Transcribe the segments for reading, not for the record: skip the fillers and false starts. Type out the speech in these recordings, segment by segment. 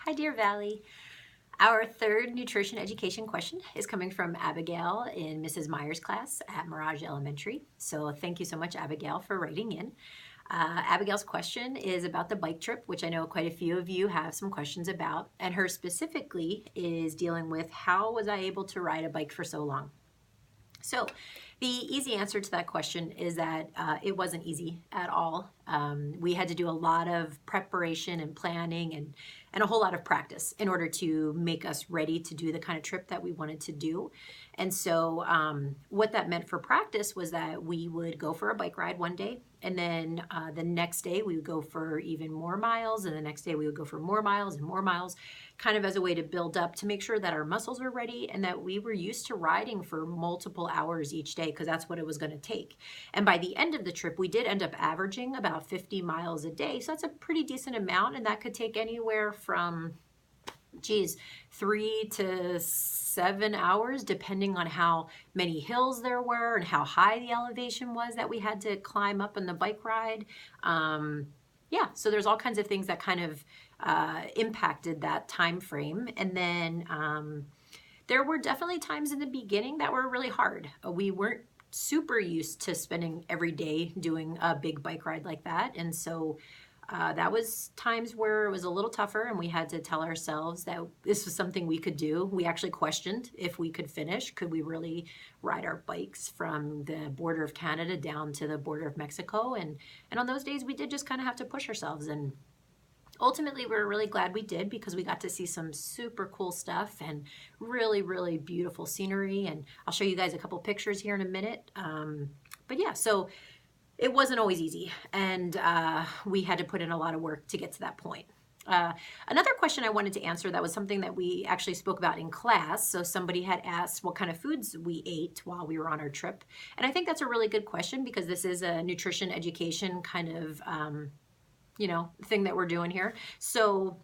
Hi, dear Valley. Our third nutrition education question is coming from Abigail in Mrs. Meyer's class at Mirage Elementary. So thank you so much, Abigail, for writing in. Abigail's question is about the bike trip, which I know quite a few of you have some questions about. And her specifically is dealing with how was I able to ride a bike for so long? So the easy answer to that question is that it wasn't easy at all. We had to do a lot of preparation and planning and a whole lot of practice in order to make us ready to do the kind of trip that we wanted to do. And so what that meant for practice was that we would go for a bike ride one day, and then the next day we would go for even more miles, and the next day we would go for more miles and more miles, kind of as a way to build up to make sure that our muscles were ready and that we were used to riding for multiple hours each day, because that's what it was going to take. And by the end of the trip, we did end up averaging about 50 miles a day. So that's a pretty decent amount, and that could take anywhere from 3 to 7 hours, depending on how many hills there were and how high the elevation was that we had to climb up in the bike ride. Yeah, so there's all kinds of things that kind of impacted that time frame. And then there were definitely times in the beginning that were really hard. We weren't super used to spending every day doing a big bike ride like that. And so that was times where it was a little tougher, and we had to tell ourselves that this was something we could do. We actually questioned if we could finish. Could we really ride our bikes from the border of Canada down to the border of Mexico? And on those days, we did just kind of have to push ourselves. And ultimately, we're really glad we did, because we got to see some super cool stuff and really, really beautiful scenery. And I'll show you guys a couple pictures here in a minute. But yeah, so it wasn't always easy, and we had to put in a lot of work to get to that point. Another question I wanted to answer that was something that we actually spoke about in class. So somebody had asked what kind of foods we ate while we were on our trip. And I think that's a really good question, because this is a nutrition education kind of thing that we're doing here. So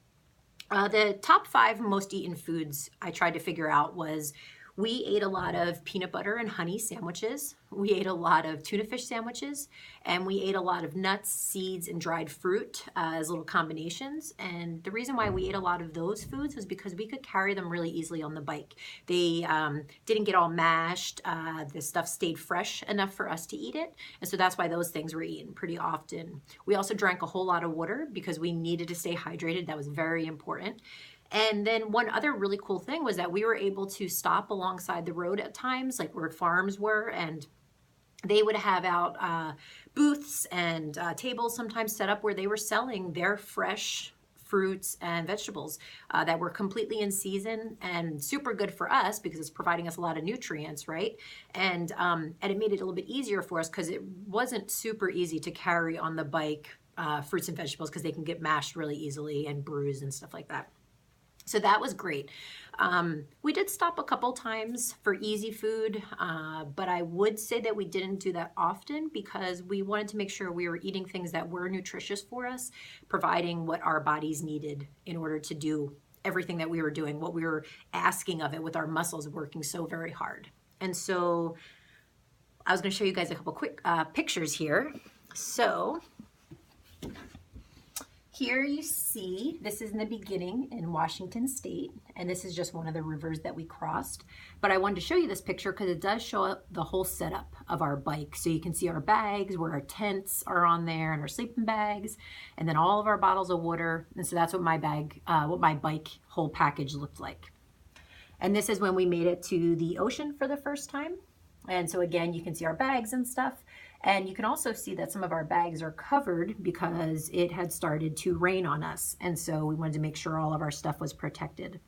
the top 5 most eaten foods I tried to figure out was we ate a lot of peanut butter and honey sandwiches. We ate a lot of tuna fish sandwiches, and we ate a lot of nuts, seeds, and dried fruit as little combinations. And the reason why we ate a lot of those foods was because we could carry them really easily on the bike. They didn't get all mashed. The stuff stayed fresh enough for us to eat it. And so that's why those things were eaten pretty often. We also drank a whole lot of water because we needed to stay hydrated. That was very important. And then one other really cool thing was that we were able to stop alongside the road at times, like where farms were, and they would have out booths and tables sometimes set up where they were selling their fresh fruits and vegetables that were completely in season and super good for us because it's providing us a lot of nutrients, right? And it made it a little bit easier for us because it wasn't super easy to carry on the bike fruits and vegetables, because they can get mashed really easily and bruised and stuff like that. So that was great. We did stop a couple times for easy food, but I would say that we didn't do that often because we wanted to make sure we were eating things that were nutritious for us, providing what our bodies needed in order to do everything that we were doing, what we were asking of it with our muscles working so very hard. And so I was going to show you guys a couple quick pictures here. So here you see, this is in the beginning in Washington State, and this is just one of the rivers that we crossed. But I wanted to show you this picture because it does show up the whole setup of our bike. So you can see our bags, where our tents are on there, and our sleeping bags, and then all of our bottles of water. And so that's what my bike whole package looked like. And this is when we made it to the ocean for the first time. And so again, you can see our bags and stuff. And you can also see that some of our bags are covered because it had started to rain on us. And so we wanted to make sure all of our stuff was protected.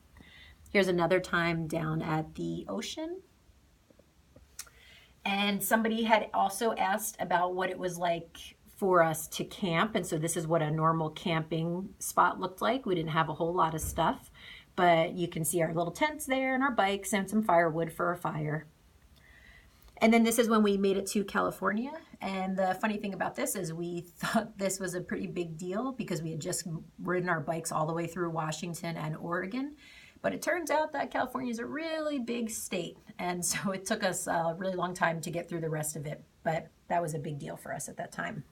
Here's another time down at the ocean. And somebody had also asked about what it was like for us to camp. And so this is what a normal camping spot looked like. We didn't have a whole lot of stuff, but you can see our little tents there and our bikes and some firewood for a fire. And then this is when we made it to California. And the funny thing about this is we thought this was a pretty big deal because we had just ridden our bikes all the way through Washington and Oregon. But it turns out that California is a really big state. And so it took us a really long time to get through the rest of it. But that was a big deal for us at that time.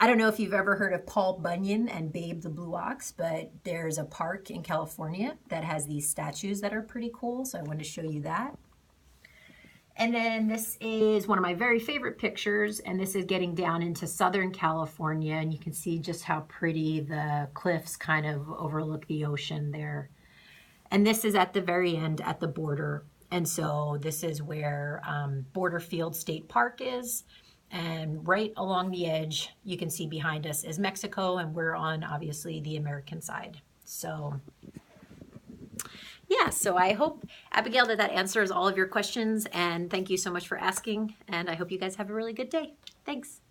I don't know if you've ever heard of Paul Bunyan and Babe the Blue Ox, but there's a park in California that has these statues that are pretty cool, so I wanted to show you that. And then this is one of my very favorite pictures, and this is getting down into Southern California, and you can see just how pretty the cliffs kind of overlook the ocean there. And this is at the very end at the border, and so this is where Borderfield State Park is, and right along the edge, you can see behind us is Mexico, and we're on, obviously, the American side. So yeah, so I hope, Abigail, that answers all of your questions, and thank you so much for asking, and I hope you guys have a really good day. Thanks.